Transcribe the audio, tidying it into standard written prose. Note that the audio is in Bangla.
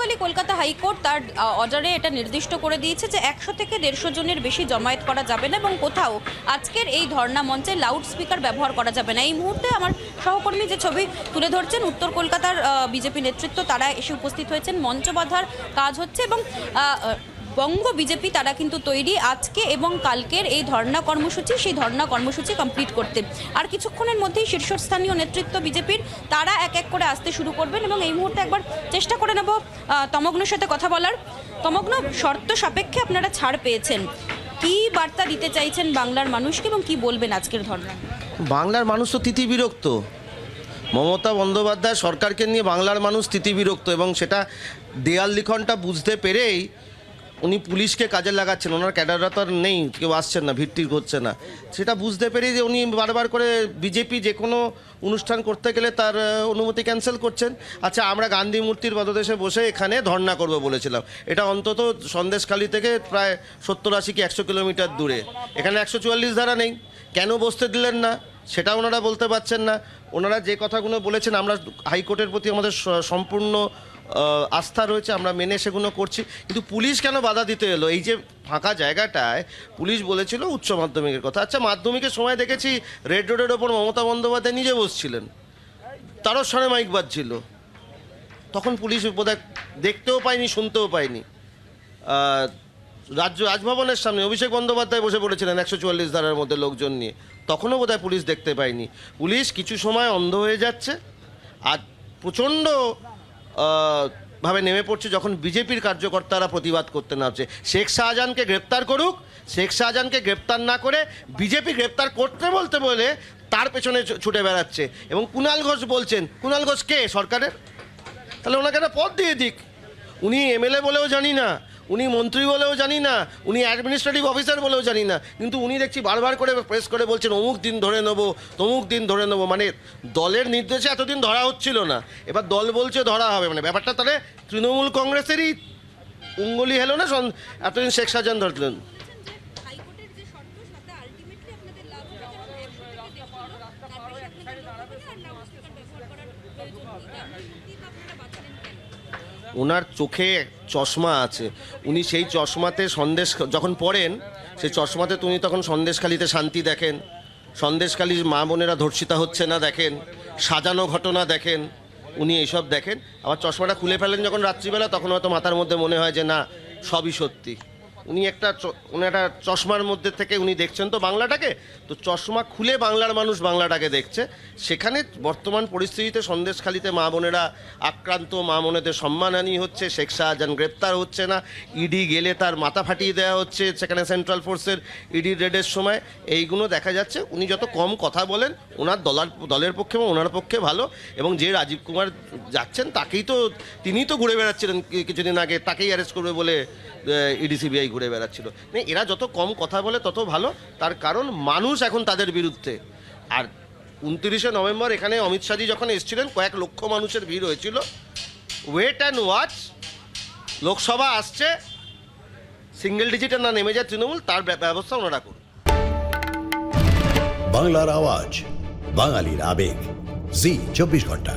গতকালই কলকাতা হাইকোর্ট তার অর্ডারে এটা নির্দিষ্ট করে দিয়েছে যে 100 থেকে 150 জনের বেশি জমায়েত করা যাবে না এবং কোথাও আজকের এই ধর্ণা মঞ্চে লাউড স্পিকার ব্যবহার করা যাবে না। এই মুহূর্তে আমার সহকর্মী যে ছবি তুলে ধরছেন, উত্তর কলকাতার বিজেপি নেতৃত্ব তারা এসে উপস্থিত হয়েছেন, মঞ্চ বাঁধার কাজ হচ্ছে এবং বঙ্গ বিজেপি তারা কিন্তু তৈরি আজকে এবং কালকের এই ধর্ণা কর্মসূচি, সেই ধর্ণা কর্মসূচি কমপ্লিট করতে। আর কিছুক্ষণের মধ্যেই শীর্ষস্থানীয় নেতৃত্ব বিজেপির তারা এক এক করে আসতে শুরু করবেন এবং এই মুহূর্তে একবার চেষ্টা করে নেব তমগ্নর সাথে কথা বলার। তমগ্ন, শর্ত সাপেক্ষে আপনারা ছাড় পেয়েছেন, কি বার্তা দিতে চাইছেন বাংলার মানুষকে এবং কি বলবেন আজকের ধর্ণা? বাংলার মানুষ তো তিতিবিরক্ত, মমতা বন্দ্যোপাধ্যায় সরকারকে নিয়ে বাংলার মানুষ তিতিবিরক্ত এবং সেটা দেয়াল লিখনটা বুঝতে পেরেই উনি পুলিশকে কাজে লাগাচ্ছেন। ওনার ক্যাডাররা তো আর নেই, কেউ আসছেন না, ভিড় করছে না, সেটা বুঝতে পেরেই যে উনি বারবার করে বিজেপি যে কোনো অনুষ্ঠান করতে গেলে তার অনুমতি ক্যান্সেল করছেন। আচ্ছা, আমরা গান্ধী মূর্তির পদদেশে বসে এখানে ধর্ণা করব বলেছিলাম, এটা অন্তত সন্দেশখালী থেকে প্রায় 70-80 কি 100 কিলোমিটার দূরে, এখানে 144 ধারা নেই, কেন বসতে দিলেন না সেটা ওনারা বলতে পারছেন না। ওনারা যে কথাগুলো বলেছেন, আমরা হাইকোর্টের প্রতি আমাদের সম্পূর্ণ আস্থা রয়েছে, আমরা মেনে সেগুলো করছি, কিন্তু পুলিশ কেন বাধা দিতে এলো? এই যে ফাঁকা জায়গাটায় পুলিশ বলেছিল উচ্চ মাধ্যমিকের কথা। আচ্ছা, মাধ্যমিকের সময় দেখেছি রেড রোডের ওপর মমতা বন্দ্যোপাধ্যায় নিজে বসছিলেন, তারও সামনে মাইক বাজছিল, তখন পুলিশ বোধহয় দেখতেও পায়নি, শুনতেও পায়নি। রাজভবনের সামনে অভিষেক বন্দ্যোপাধ্যায় বসে পড়েছিলেন 144 ধারার মধ্যে লোকজন নিয়ে, তখনও বোধহয় পুলিশ দেখতে পায়নি। পুলিশ কিছু সময় অন্ধ হয়ে যাচ্ছে আর প্রচণ্ড ভাবে নেমে পড়ছে যখন বিজেপির কার্যকর্তারা প্রতিবাদ করতে নামছে। শেখ শাহজাহানকে গ্রেপ্তার করুক, শেখ শাহজাহানকে গ্রেপ্তার না করে বিজেপি গ্রেপ্তার করতে বলতে বলে তার পেছনে ছুটে বেড়াচ্ছে। এবং কুণাল ঘোষ বলছেন, কুণাল ঘোষ কে সরকারের? তাহলে ওনাকে একটা পদ দিয়ে দিক। উনি এমএলএ বলেও জানি না, উনি মন্ত্রী বলেও জানি না, উনি অ্যাডমিনিস্ট্রেটিভ অফিসার বলেও জানি না, কিন্তু উনি দেখছি বারবার করে প্রেস করে বলছেন অমুক দিন ধরে নেবো, তমুক দিন ধরে নেবো। মানে দলের নির্দেশে এতদিন ধরা হচ্ছিল না, এবার দল বলছে ধরা হবে। মানে ব্যাপারটা তাহলে তৃণমূল কংগ্রেসেরই উঙ্গলি হেলো না? এতদিন শেখ শাহজাহান ধরলেন। ওনার চোখে চশমা আছে, উনি সেই চশমাতে সন্দেশ যখন পড়েন, সেই চশমাতে উনি তখন সন্দেশখালিতে শান্তি দেখেন, সন্দেশখালির মা বোনেরা ধর্ষিতা হচ্ছে না দেখেন, সাজানো ঘটনা দেখেন, উনি এইসব দেখেন। আবার চশমাটা খুলে ফেলেন যখন রাত্রিবেলা, তখন হয়তো মাথার মধ্যে মনে হয় যে না, সবই সত্যি। উনি একটা চশমার মধ্যে থেকে উনি দেখছেন তো বাংলাটাকে, তো চশমা খুলে বাংলার মানুষ বাংলাটাকে দেখছে। সেখানে বর্তমান পরিস্থিতিতে সন্দেশখালিতে মা বোনেরা আক্রান্ত, মা বোনেদের সম্মানহানি হচ্ছে, শেখ শাহজাহান গ্রেপ্তার হচ্ছে না, ইডি গেলে তার মাথা ফাটিয়ে দেওয়া হচ্ছে সেখানে সেন্ট্রাল ফোর্সের ইডি রেডের সময়। এইগুলো দেখা যাচ্ছে। উনি যত কম কথা বলেন ওনার দলের পক্ষে এবং ওনার পক্ষে ভালো। এবং যে রাজীব কুমার যাচ্ছেন তিনিই তো ঘুরে বেড়াচ্ছিলেন কিছুদিন আগে, তাকেই অ্যারেস্ট করবে বলে ইডি সিবিআই ঘুরে বেড়াচ্ছিল। এরা যত কম কথা বলে তত ভালো, তার কারণ মানুষ এখন তাদের বিরুদ্ধে। আর 29শে নভেম্বর এখানে অমিত শাহজি যখন এসেছিলেন, কয়েক লক্ষ মানুষের ভিড় হয়েছিল। ওয়েট অ্যান্ড ওয়াচ, লোকসভা আসছে, সিঙ্গেল ডিজিটে না নেমে যায় তৃণমূল, তার ব্যবস্থা ওনারা করুন। বাংলার আওয়াজ, বাঙালির আবেগ, জি 24 ঘন্টা।